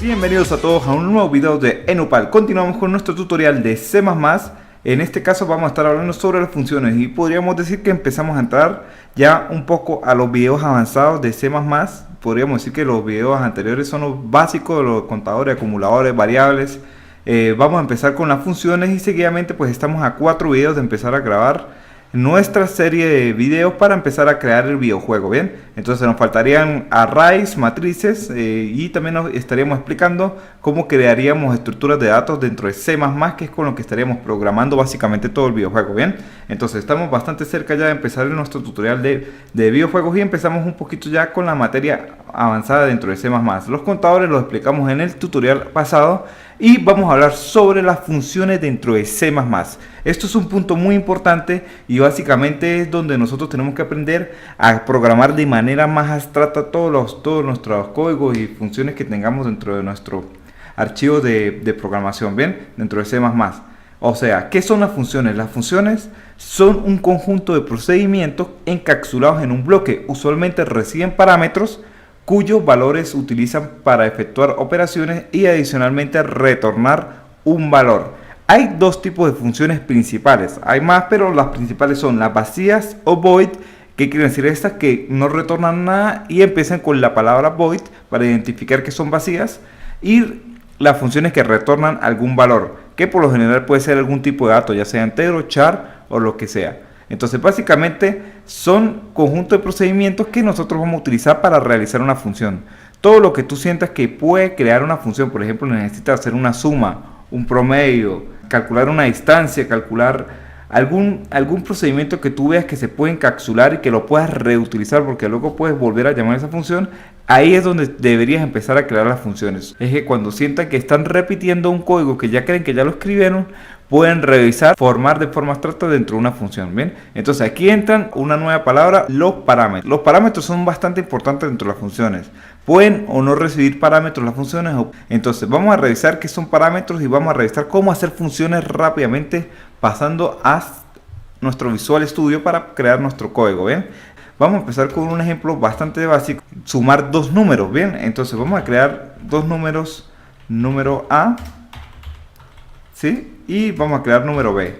Bienvenidos a todos a un nuevo video de Enupal. Continuamos con nuestro tutorial de C++. En este caso vamos a estar hablando sobre las funciones y podríamos decir que empezamos a entrar ya un poco a los videos avanzados de C++. Podríamos decir que los videos anteriores son los básicos de los contadores, acumuladores, variables. Vamos a empezar con las funciones y seguidamente pues estamos a 4 videos de empezar a grabar nuestra serie de videos para empezar a crear el videojuego. Bien, entonces nos faltarían arrays, matrices y también nos estaríamos explicando cómo crearíamos estructuras de datos dentro de C++, que es con lo que estaríamos programando básicamente todo el videojuego. Bien, entonces estamos bastante cerca ya de empezar nuestro tutorial de videojuegos y empezamos un poquito ya con la materia avanzada dentro de C++. Los contadores los explicamos en el tutorial pasado y vamos a hablar sobre las funciones dentro de C++. Esto es un punto muy importante y básicamente es donde nosotros tenemos que aprender a programar de manera más abstracta todos nuestros códigos y funciones que tengamos dentro de nuestro archivo de programación, bien, dentro de C++. O sea, ¿qué son las funciones? Las funciones son un conjunto de procedimientos encapsulados en un bloque. Usualmente reciben parámetros cuyos valores se utilizan para efectuar operaciones y adicionalmente retornar un valor. Hay dos tipos de funciones principales, hay más, pero las principales son las vacías o void, que quieren decir estas que no retornan nada y empiezan con la palabra void para identificar que son vacías, y las funciones que retornan algún valor, que por lo general puede ser algún tipo de dato, ya sea entero, char o lo que sea. Entonces básicamente son conjuntos de procedimientos que nosotros vamos a utilizar para realizar una función. Todo lo que tú sientas que puede crear una función, por ejemplo necesitas hacer una suma, un promedio, calcular una distancia, calcular algún procedimiento que tú veas que se puede encapsular y que lo puedas reutilizar porque luego puedes volver a llamar esa función. Ahí es donde deberías empezar a crear las funciones. Es que cuando sientan que están repitiendo un código que ya creen que ya lo escribieron, pueden revisar, formar de forma abstracta dentro de una función. Bien, entonces aquí entran una nueva palabra, los parámetros. Los parámetros son bastante importantes dentro de las funciones. Pueden o no recibir parámetros las funciones. Entonces vamos a revisar qué son parámetros y vamos a revisar cómo hacer funciones rápidamente pasando a nuestro Visual Studio para crear nuestro código. Bien, vamos a empezar con un ejemplo bastante básico, sumar dos números. Bien, entonces vamos a crear dos números, número A, ¿sí? Y vamos a crear número B.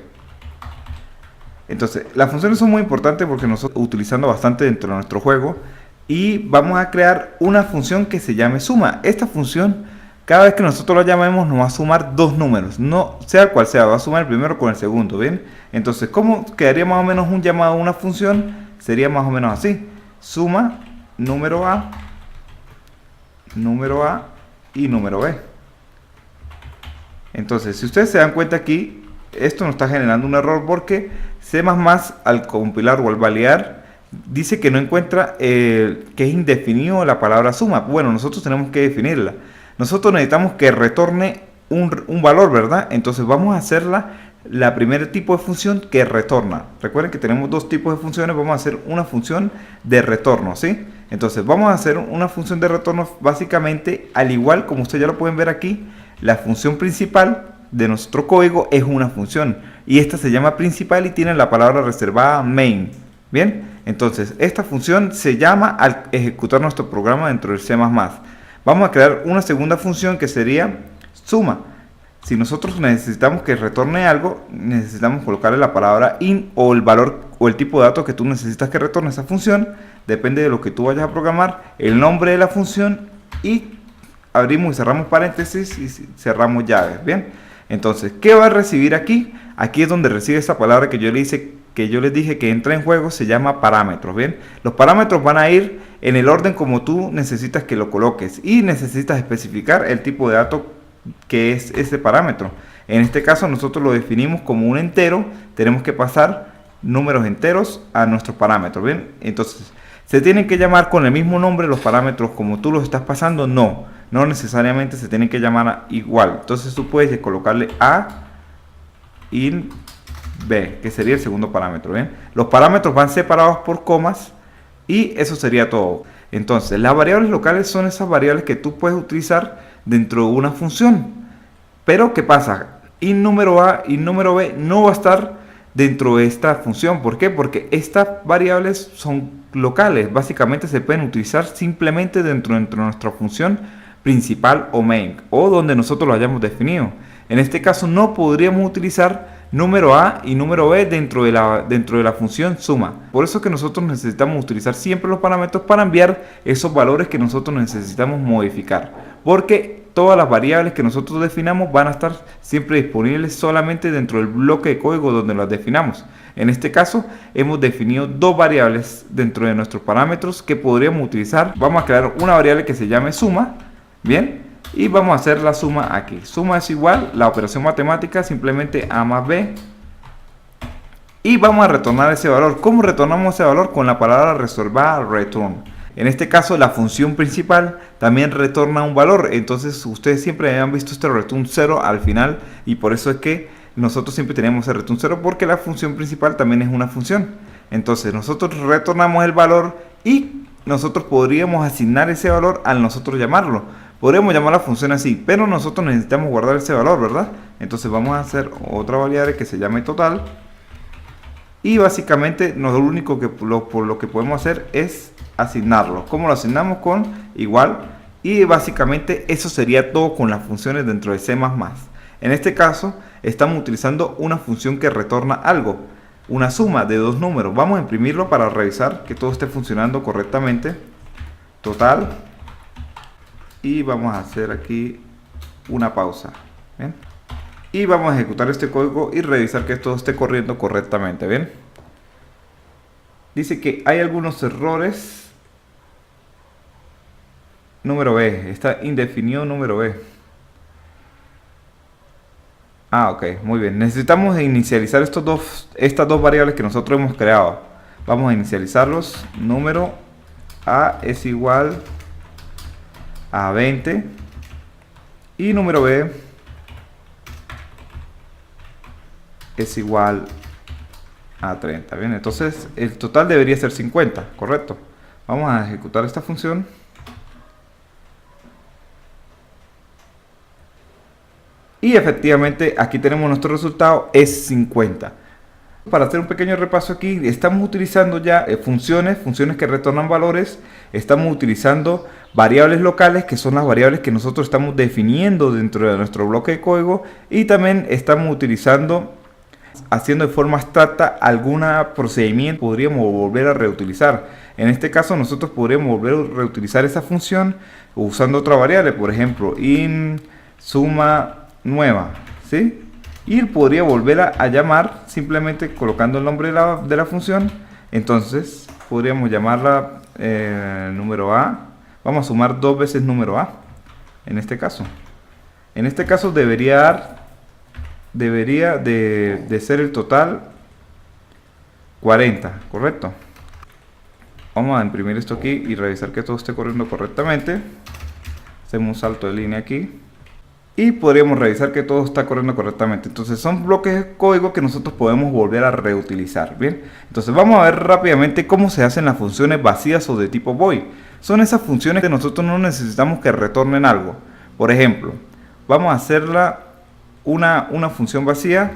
Entonces las funciones son muy importantes porque nosotros utilizando bastante dentro de nuestro juego, y vamos a crear una función que se llame suma. Esta función, cada vez que nosotros la llamemos, nos va a sumar dos números, no sea cual sea, va a sumar el primero con el segundo. Bien, entonces ¿cómo quedaría más o menos un llamado a una función? Sería más o menos así: suma número A y número B. Entonces, si ustedes se dan cuenta aquí, esto nos está generando un error porque C++ al compilar o al validar dice que no encuentra que es indefinido la palabra suma. Bueno, nosotros tenemos que definirla. Nosotros necesitamos que retorne un valor, ¿verdad? Entonces vamos a hacer la primer tipo de función que retorna. Recuerden que tenemos dos tipos de funciones. Vamos a hacer una función de retorno, ¿sí? Entonces vamos a hacer una función de retorno básicamente al igual como ustedes ya lo pueden ver aquí. La función principal de nuestro código es una función y esta se llama principal y tiene la palabra reservada main. Bien, entonces esta función se llama al ejecutar nuestro programa dentro del C++. Vamos a crear una segunda función que sería suma. Si nosotros necesitamos que retorne algo, necesitamos colocarle la palabra in o el valor o el tipo de datos que tú necesitas que retorne esa función. Depende de lo que tú vayas a programar, el nombre de la función, y abrimos y cerramos paréntesis y cerramos llaves. Bien, entonces ¿qué va a recibir aquí? Aquí es donde recibe esa palabra que yo les dije que entra en juego, se llama parámetros. Bien, los parámetros van a ir en el orden como tú necesitas que lo coloques y necesitas especificar el tipo de dato que es ese parámetro. En este caso nosotros lo definimos como un entero, tenemos que pasar números enteros a nuestro parámetro. Bien, entonces ¿se tienen que llamar con el mismo nombre los parámetros como tú los estás pasando? No necesariamente se tienen que llamar igual. Entonces tú puedes colocarle A in B, que sería el segundo parámetro. ¿Bien? Los parámetros van separados por comas y eso sería todo. Entonces las variables locales son esas variables que tú puedes utilizar dentro de una función. Pero ¿qué pasa? In número A y número B no va a estar dentro de esta función. ¿Por qué? Porque estas variables son locales. Básicamente se pueden utilizar simplemente dentro de nuestra función principal o main, o donde nosotros lo hayamos definido. En este caso no podríamos utilizar número A y número B dentro de la función suma. Por eso es que nosotros necesitamos utilizar siempre los parámetros para enviar esos valores que nosotros necesitamos modificar, porque todas las variables que nosotros definamos van a estar siempre disponibles solamente dentro del bloque de código donde las definamos. En este caso hemos definido dos variables dentro de nuestros parámetros que podríamos utilizar. Vamos a crear una variable que se llame suma, bien, y vamos a hacer la suma aquí. Suma es igual, la operación matemática, simplemente A más B, y vamos a retornar ese valor. ¿Cómo retornamos ese valor? Con la palabra resolver, return. En este caso la función principal también retorna un valor, entonces ustedes siempre han visto este return 0 al final, y por eso es que nosotros siempre tenemos el return 0, porque la función principal también es una función. Entonces nosotros retornamos el valor y nosotros podríamos asignar ese valor al nosotros llamarlo. Podríamos llamar la función así, pero nosotros necesitamos guardar ese valor, ¿verdad? Entonces vamos a hacer otra variable que se llame total, y básicamente lo único que por lo que podemos hacer es asignarlo. ¿Cómo lo asignamos? Con igual, y básicamente eso sería todo con las funciones dentro de C++. En este caso estamos utilizando una función que retorna algo, una suma de dos números. Vamos a imprimirlo para revisar que todo esté funcionando correctamente. Total, y vamos a hacer aquí una pausa. ¿Bien? Y vamos a ejecutar este código y revisar que todo esté corriendo correctamente. ¿Bien? Dice que hay algunos errores. Número B, está indefinido número B. Ok, muy bien. Necesitamos inicializar estas dos variables que nosotros hemos creado. Vamos a inicializarlos. Número A es igual a 20 y número B es igual a 30. Bien, entonces el total debería ser 50, correcto. Vamos a ejecutar esta función. Y efectivamente aquí tenemos nuestro resultado, es 50. Para hacer un pequeño repaso aquí, estamos utilizando ya funciones que retornan valores. Estamos utilizando variables locales, que son las variables que nosotros estamos definiendo dentro de nuestro bloque de código. Y también estamos utilizando, haciendo de forma abstracta algún procedimiento que podríamos volver a reutilizar. En este caso nosotros podríamos volver a reutilizar esa función usando otra variable, por ejemplo, in suma nueva, ¿sí? Y podría volver a llamar simplemente colocando el nombre de la función. Entonces podríamos llamarla número A. Vamos a sumar dos veces número A en este caso. En este caso debería de ser el total 40, ¿correcto? Vamos a imprimir esto aquí y revisar que todo esté corriendo correctamente. Hacemos un salto de línea aquí y podríamos revisar que todo está corriendo correctamente. Entonces son bloques de código que nosotros podemos volver a reutilizar. Bien, entonces vamos a ver rápidamente cómo se hacen las funciones vacías o de tipo void. Son esas funciones que nosotros no necesitamos que retornen algo. Por ejemplo, vamos a hacerla una función vacía.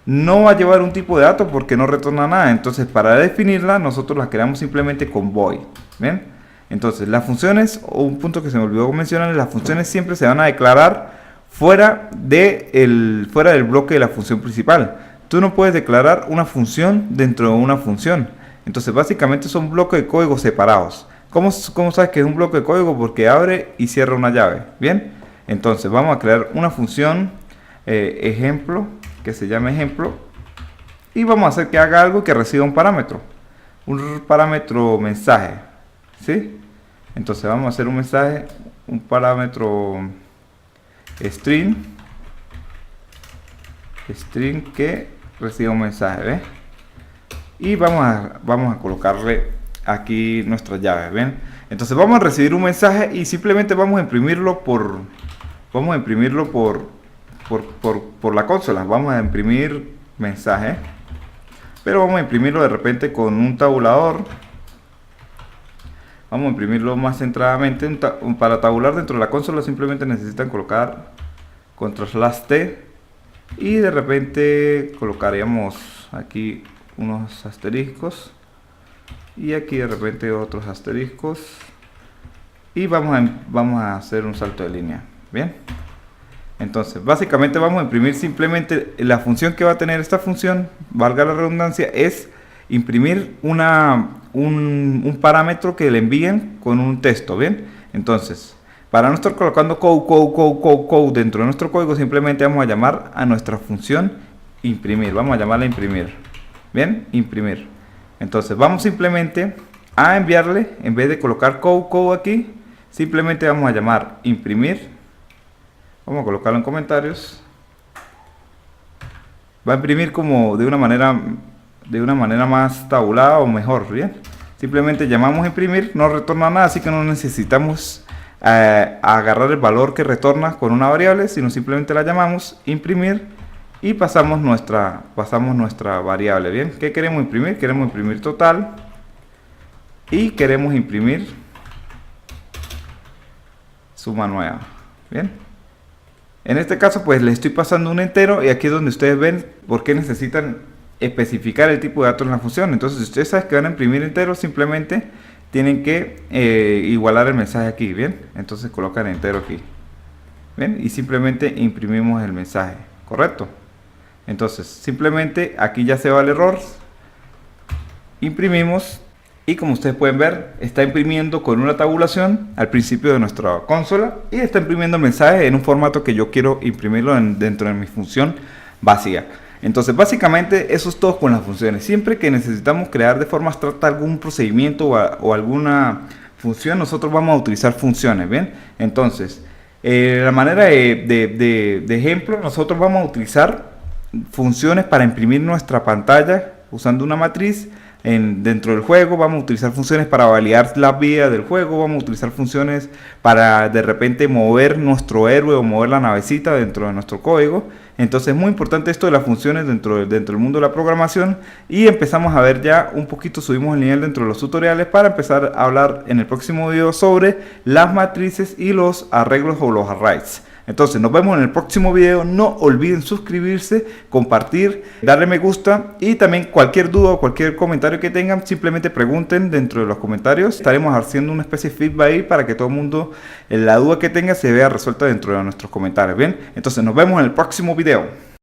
No va a llevar un tipo de dato porque no retorna nada. Entonces para definirla nosotros la creamos simplemente con void. Bien, entonces las funciones, o un punto que se me olvidó mencionar, las funciones siempre se van a declarar fuera del bloque de la función principal. Tú no puedes declarar una función dentro de una función. Entonces básicamente son bloques de código separados. ¿Cómo sabes que es un bloque de código? Porque abre y cierra una llave. Bien, entonces vamos a crear una función ejemplo, que se llame ejemplo, y vamos a hacer que haga algo, que reciba un parámetro mensaje, ¿sí? Entonces vamos a hacer un mensaje, un parámetro string que reciba un mensaje, ¿ves? Y vamos a colocarle aquí nuestra llave, ¿ven? Entonces vamos a recibir un mensaje y simplemente vamos a imprimirlo por la consola. Vamos a imprimir mensaje, pero vamos a imprimirlo de repente con un tabulador. Vamos a imprimirlo más centradamente. Para tabular dentro de la consola simplemente necesitan colocar control/T y de repente colocaríamos aquí unos asteriscos y aquí de repente otros asteriscos y vamos a hacer un salto de línea. Bien, entonces básicamente vamos a imprimir simplemente la función que va a tener esta función, valga la redundancia, es imprimir un parámetro que le envíen con un texto. Bien, entonces para no estar colocando code dentro de nuestro código, simplemente vamos a llamar a nuestra función imprimir. Vamos a llamarla imprimir. Bien, imprimir. Entonces vamos simplemente a enviarle, en vez de colocar code aquí, simplemente vamos a llamar imprimir. Vamos a colocarlo en comentarios. Va a imprimir como de una manera más tabulada o mejor. Bien, simplemente llamamos imprimir, no retorna nada, así que no necesitamos agarrar el valor que retorna con una variable, sino simplemente la llamamos imprimir y pasamos nuestra variable. Bien, ¿qué queremos imprimir? Queremos imprimir total y queremos imprimir suma nueva. Bien, en este caso pues le estoy pasando un entero, y aquí es donde ustedes ven por qué necesitan especificar el tipo de datos en la función. Entonces, si ustedes saben que van a imprimir enteros, simplemente tienen que igualar el mensaje aquí. Bien, entonces colocan entero aquí. Bien, y simplemente imprimimos el mensaje, correcto. Entonces simplemente aquí ya se va el error, imprimimos, y como ustedes pueden ver, está imprimiendo con una tabulación al principio de nuestra consola, y está imprimiendo el mensaje en un formato que yo quiero imprimirlo dentro de mi función vacía. Entonces básicamente eso es todo con las funciones. Siempre que necesitamos crear de forma abstracta algún procedimiento o alguna función, nosotros vamos a utilizar funciones. Bien, entonces la manera de ejemplo, nosotros vamos a utilizar funciones para imprimir nuestra pantalla usando una matriz dentro del juego. Vamos a utilizar funciones para validar la vida del juego. Vamos a utilizar funciones para de repente mover nuestro héroe o mover la navecita dentro de nuestro código. Entonces es muy importante esto de las funciones dentro del mundo de la programación, y empezamos a ver ya un poquito, subimos el nivel dentro de los tutoriales para empezar a hablar en el próximo video sobre las matrices y los arreglos o los arrays. Entonces nos vemos en el próximo video. No olviden suscribirse, compartir, darle me gusta, y también cualquier duda o cualquier comentario que tengan, simplemente pregunten dentro de los comentarios. Estaremos haciendo una especie de feedback ahí para que todo el mundo, la duda que tenga, se vea resuelta dentro de nuestros comentarios. Bien, entonces nos vemos en el próximo video.